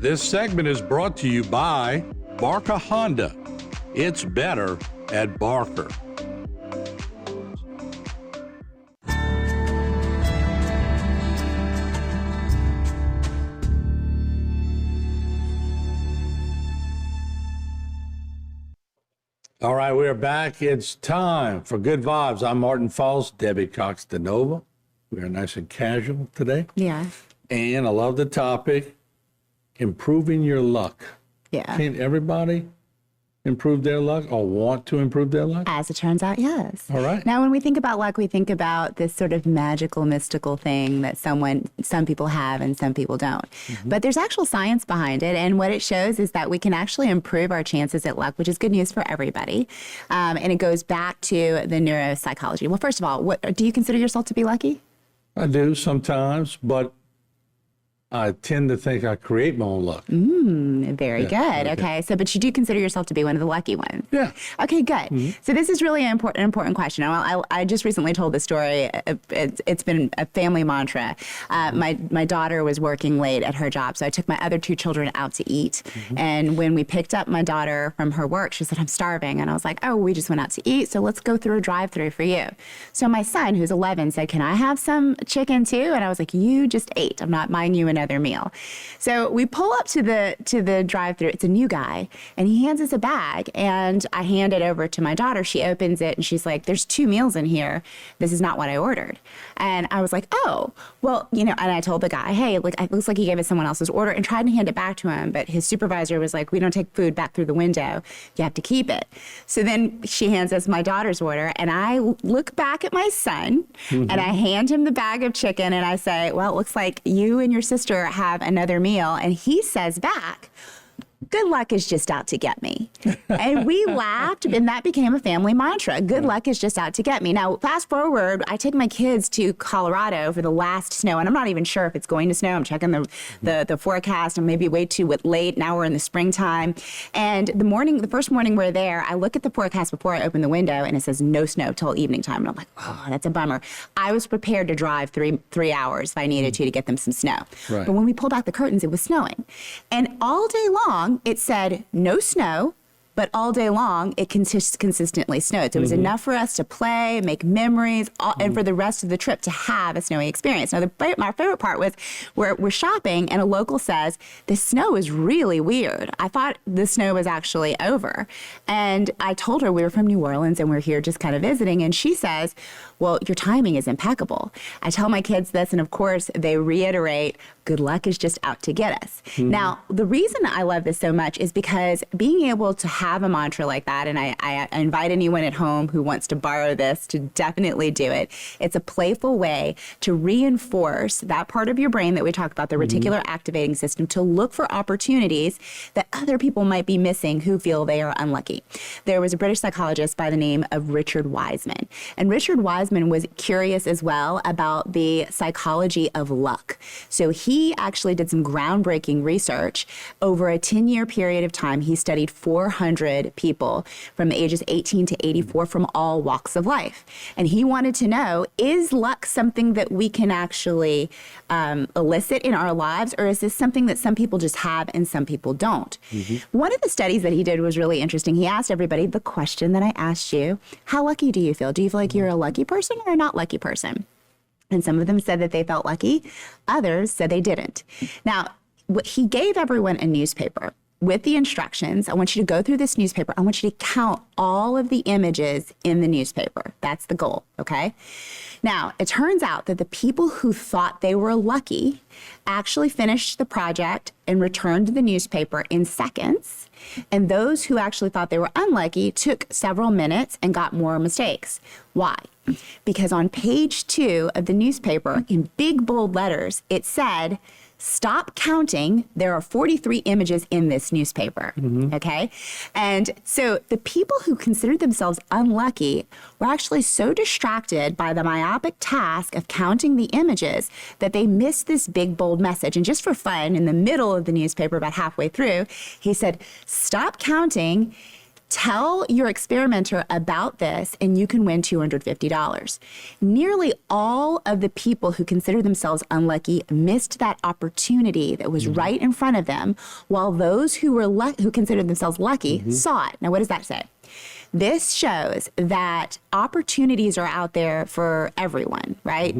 This segment is brought to you by Barker Honda. It's better at Barker. All right, we are back. It's time for Good Vibes. I'm Martin Falls, Debbie Cox DeNova. We are nice and casual today. Yeah. And I love the topic, improving your luck. Yeah. Can everybody improve their luck or want to improve their luck? As it turns out, yes. All right. Now, when we think about luck, we think about this sort of magical, mystical thing that some people have and some people don't. Mm-hmm. But there's actual science behind it. And what it shows is that we can actually improve our chances at luck, which is good news for everybody. And it goes back to the neuropsychology. Well, first of all, do you consider yourself to be lucky? I do sometimes, but I tend to think I create my own luck. Very good. Okay. So, but you do consider yourself to be one of the lucky ones. Yeah. Okay, good. Mm-hmm. So this is really an important question. I just recently told this story. It's been a family mantra. My daughter was working late at her job, so I took my other two children out to eat. Mm-hmm. And when we picked up my daughter from her work, she said, "I'm starving." And I was like, "Oh, we just went out to eat, so let's go through a drive-through for you." So my son, who's 11, said, "Can I have some chicken too?" And I was like, "You just ate. I'm not buying you another meal." So we pull up to the drive-thru. It's a new guy, and he hands us a bag, and I hand it over to my daughter. She opens it, and she's like, "There's 2 meals in here. This is not what I ordered." And I was like, "Oh, well, and I told the guy, "Hey, look, it looks like he gave us someone else's order," and tried to hand it back to him, but his supervisor was like, "We don't take food back through the window. You have to keep it." So then she hands us my daughter's order, and I look back at my son, and I hand him the bag of chicken, and I say, "Well, it looks like you and your sister have another meal." And he says back, "Good luck is just out to get me." And we laughed, and that became a family mantra. Good luck is just out to get me. Now, fast forward, I take my kids to Colorado for the last snow, and I'm not even sure if it's going to snow. I'm checking the forecast, and maybe way too late. Now we're in the springtime. And the first morning we're there, I look at the forecast before I open the window, and it says no snow till evening time. And I'm like, oh, that's a bummer. I was prepared to drive three hours if I needed to get them some snow. Right. But when we pulled back the curtains, it was snowing. And all day long, it said no snow, but all day long, it consistently snowed. So it was enough for us to play, make memories, and for the rest of the trip to have a snowy experience. Now, my favorite part was we're shopping, and a local says, "This snow is really weird. I thought the snow was actually over." And I told her we were from New Orleans, and we're here just kind of visiting. And she says, "Well, your timing is impeccable." I tell my kids this, and of course, they reiterate, good luck is just out to get us. Now, the reason I love this so much is because being able to have a mantra like that, and I invite anyone at home who wants to borrow this to definitely do it. It's a playful way to reinforce that part of your brain that we talked about, the reticular activating system, to look for opportunities that other people might be missing who feel they are unlucky. There was a British psychologist by the name of Richard Wiseman, and Richard Wiseman was curious as well about the psychology of luck. So he actually did some groundbreaking research. Over a 10-year period of time, he studied 400 people from the ages 18 to 84 from all walks of life. And he wanted to know, is luck something that we can actually elicit in our lives, or is this something that some people just have and some people don't? One of the studies that he did was really interesting. He asked everybody the question that I asked you: how lucky do you feel? Do you feel like you're a lucky person or a not lucky person? And some of them said that they felt lucky. Others said they didn't. Now, he gave everyone a newspaper with the instructions. I want you to go through this newspaper. I want you to count all of the images in the newspaper. That's the goal, okay? Now, it turns out that the people who thought they were lucky actually finished the project and returned the newspaper in seconds. And those who actually thought they were unlucky took several minutes and got more mistakes. Why? Because on page 2 of the newspaper, in big bold letters, it said, "Stop counting. There are 43 images in this newspaper." Okay? And so the people who considered themselves unlucky were actually so distracted by the myopic task of counting the images that they missed this big, bold message. And just for fun, in the middle of the newspaper, about halfway through, he said, "Stop counting. Tell your experimenter about this and you can win $250. Nearly all of the people who consider themselves unlucky missed that opportunity that was right in front of them, while those who who considered themselves lucky saw it. Now, what does that say? This shows that opportunities are out there for everyone, right?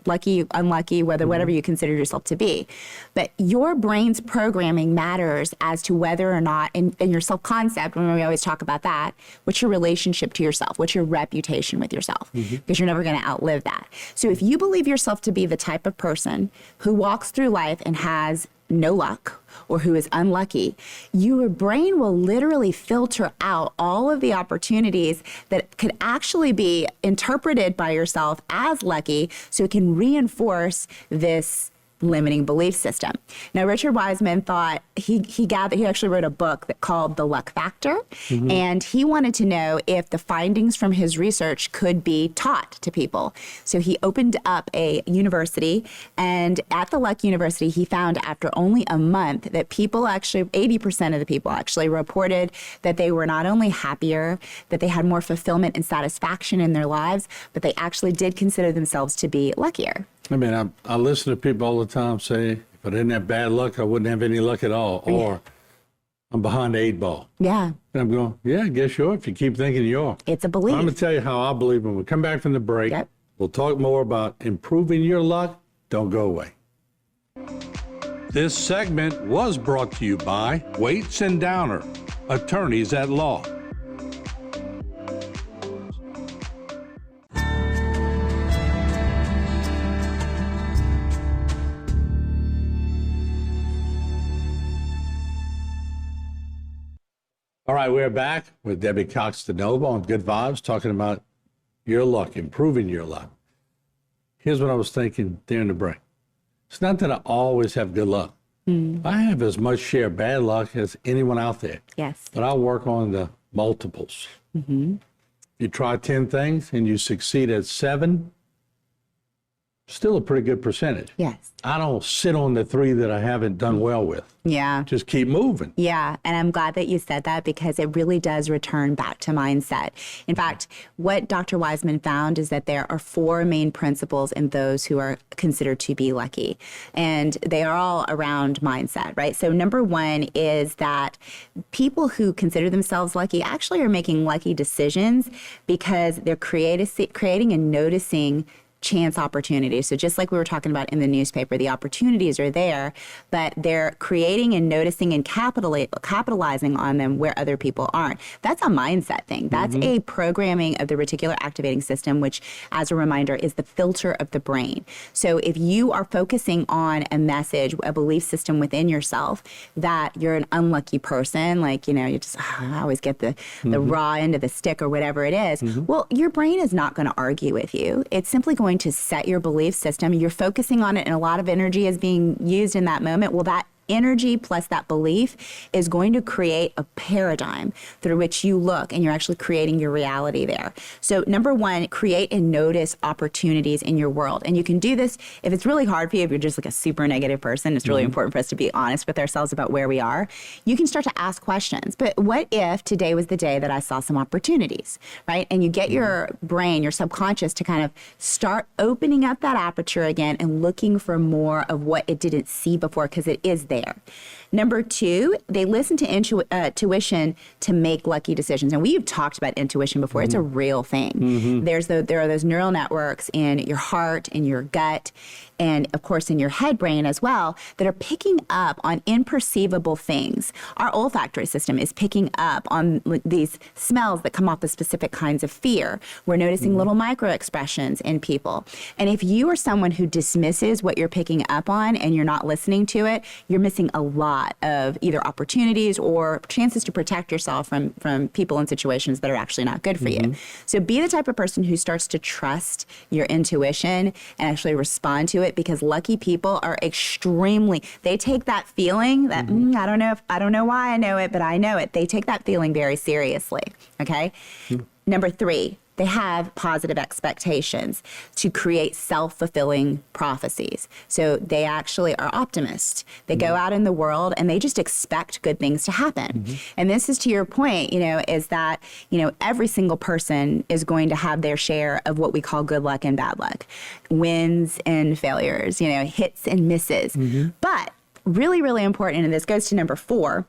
Lucky, unlucky, whatever you consider yourself to be. But your brain's programming matters as to whether or not, in your self-concept, when we always talk about that, what's your relationship to yourself? What's your reputation with yourself? Because you're never going to outlive that. So if you believe yourself to be the type of person who walks through life and has no luck or who is unlucky, your brain will literally filter out all of the opportunities that could actually be interpreted by yourself as lucky, so it can reinforce this limiting belief system. Now, Richard Wiseman thought he actually wrote a book called The Luck Factor, and he wanted to know if the findings from his research could be taught to people. So he opened up a university, and at the Luck University, he found after only a month that people actually, 80% of the people actually reported that they were not only happier, that they had more fulfillment and satisfaction in their lives, but they actually did consider themselves to be luckier. I mean, I listen to people all the time say, if I didn't have bad luck, I wouldn't have any luck at all. Or I'm behind the 8 ball. Yeah. And I'm going, yeah, I guess you are if you keep thinking you are. It's a belief. I'm going to tell you how I believe when we come back from the break. Yep. We'll talk more about improving your luck. Don't go away. This segment was brought to you by Waits and Downer, attorneys at law. All right, we're back with Debbie Cox DeNova on Good Vibes, talking about your luck, improving your luck. Here's what I was thinking during the break. It's not that I always have good luck. I have as much share bad luck as anyone out there. Yes. But I work on the multiples. You try 10 things and you succeed at 7, still a pretty good percentage. Yes. I don't sit on the 3 that I haven't done well with. Yeah. Just keep moving. Yeah, and I'm glad that you said that because it really does return back to mindset. In fact, what Dr. Wiseman found is that there are 4 main principles in those who are considered to be lucky, and they are all around mindset, right? So number 1 is that people who consider themselves lucky actually are making lucky decisions because they're creating and noticing chance opportunities. So just like we were talking about in the newspaper, the opportunities are there, but they're creating and noticing and capitalizing on them where other people aren't. That's a mindset thing. That's a programming of the reticular activating system, which, as a reminder, is the filter of the brain. So if you are focusing on a message, a belief system within yourself that you're an unlucky person, like, you just, I always get the raw end of the stick or whatever it is, well, your brain is not going to argue with you. It's simply going to set your belief system. You're focusing on it and a lot of energy is being used in that moment. Well, that energy plus that belief is going to create a paradigm through which you look, and you're actually creating your reality there. So number 1, create and notice opportunities in your world. And you can do this if it's really hard for you, if you're just like a super negative person. It's really important for us to be honest with ourselves about where we are. You can start to ask questions. But what if today was the day that I saw some opportunities, right? And you get your brain, your subconscious, to kind of start opening up that aperture again and looking for more of what it didn't see before, because it is there. Number 2, they listen to intuition to make lucky decisions. And we've talked about intuition before. It's a real thing. There are those neural networks in your heart, in your gut, and of course in your head brain as well, that are picking up on imperceivable things. Our olfactory system is picking up on these smells that come off of specific kinds of fear. We're noticing little micro expressions in people. And if you are someone who dismisses what you're picking up on and you're not listening to it, you're missing a lot of either opportunities or chances to protect yourself from people and situations that are actually not good for you. So be the type of person who starts to trust your intuition and actually respond to it, because lucky people are they take that feeling that I don't know why I know it, but I know it. They take that feeling very seriously. Okay. Number 3, they have positive expectations to create self-fulfilling prophecies. So they actually are optimists. They go out in the world and they just expect good things to happen. And this is to your point, is that, every single person is going to have their share of what we call good luck and bad luck, wins and failures, hits and misses. But really, really important, and this goes to number 4,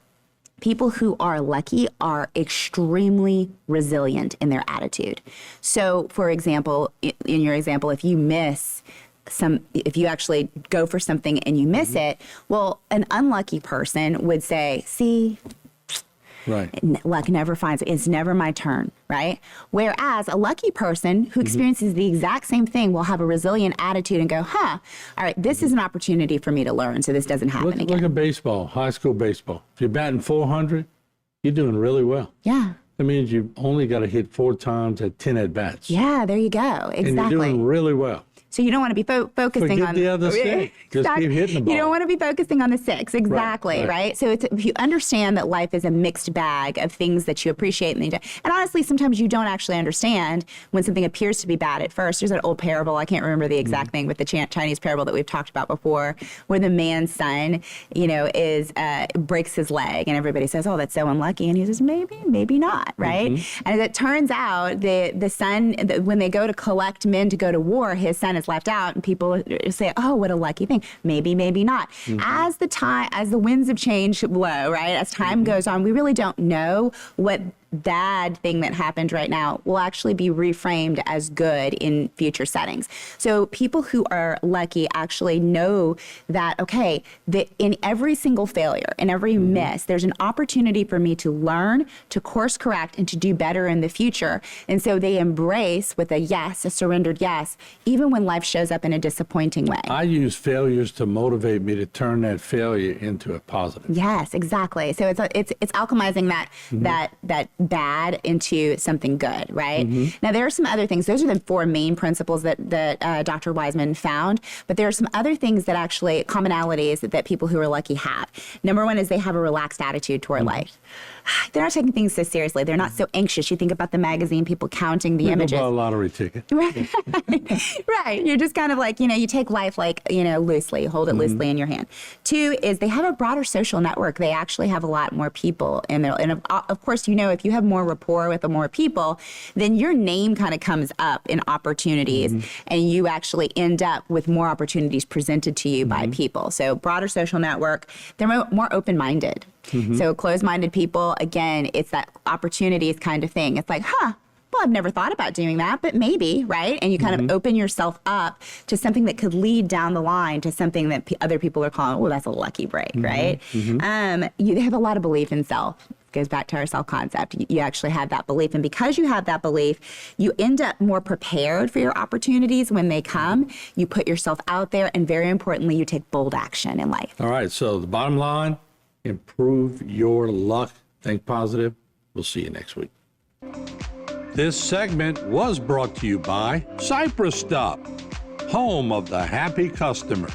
people who are lucky are extremely resilient in their attitude. So, for example, in your example, if you actually go for something and you miss it, well, an unlucky person would say, see, Right. luck never finds it. It's never my turn, right? Whereas a lucky person who experiences the exact same thing will have a resilient attitude and go, all right, this is an opportunity for me to learn, so this doesn't happen again. Look at baseball, high school baseball. If you're batting 400, you're doing really well. Yeah. That means you've only got to hit 4 times at 10 at-bats. Yeah, there you go. Exactly. And you're doing really well. So you don't want to be focusing Forget on the other 6. Just keep hitting the ball. You don't want to be focusing on the 6. Exactly, Right. right? So if you understand that life is a mixed bag of things that you appreciate and honestly, sometimes you don't actually understand when something appears to be bad at first. There's an old parable, I can't remember the exact thing, but the Chinese parable that we've talked about before, where the man's son, breaks his leg and everybody says, oh, that's so unlucky. And he says, maybe not, right? And as it turns out, the son, when they go to collect men to go to war, his son is left out, and people say, oh, what a lucky thing. Maybe not. As the winds of change blow, right? As time goes on, we really don't know what bad thing that happened right now will actually be reframed as good in future settings. So people who are lucky actually know that, okay, that in every single failure, in every miss, there's an opportunity for me to learn, to course correct, and to do better in the future. And so they embrace with a yes, a surrendered yes, even when life shows up in a disappointing way. I use failures to motivate me to turn that failure into a positive. Yes, exactly. So it's alchemizing that bad into something good, right? Now, there are some other things. Those are the 4 main principles that Dr. Wiseman found. But there are some other things that actually, commonalities that people who are lucky have. Number 1 is they have a relaxed attitude toward life. They're not taking things so seriously. They're not so anxious. You think about the magazine, people counting the images. Buy a lottery ticket. Right. Right. You're just kind of like, you take life like, loosely, hold it loosely in your hand. 2 is they have a broader social network. They actually have a lot more people in there. And of course, if you have more rapport with more people, then your name kind of comes up in opportunities and you actually end up with more opportunities presented to you by people. So broader social network, they're more open-minded. So closed-minded people, again, it's that opportunities kind of thing. It's like, well, I've never thought about doing that, but maybe, right? And you kind of open yourself up to something that could lead down the line to something that other people are calling, oh, that's a lucky break, right? They have a lot of belief in self. Goes back to our self-concept. You actually have that belief. And because you have that belief, you end up more prepared for your opportunities when they come. You put yourself out there, and very importantly, you take bold action in life. All right, so the bottom line, improve your luck. Think positive. We'll see you next week. This segment was brought to you by Cypress Stop, home of the happy customer.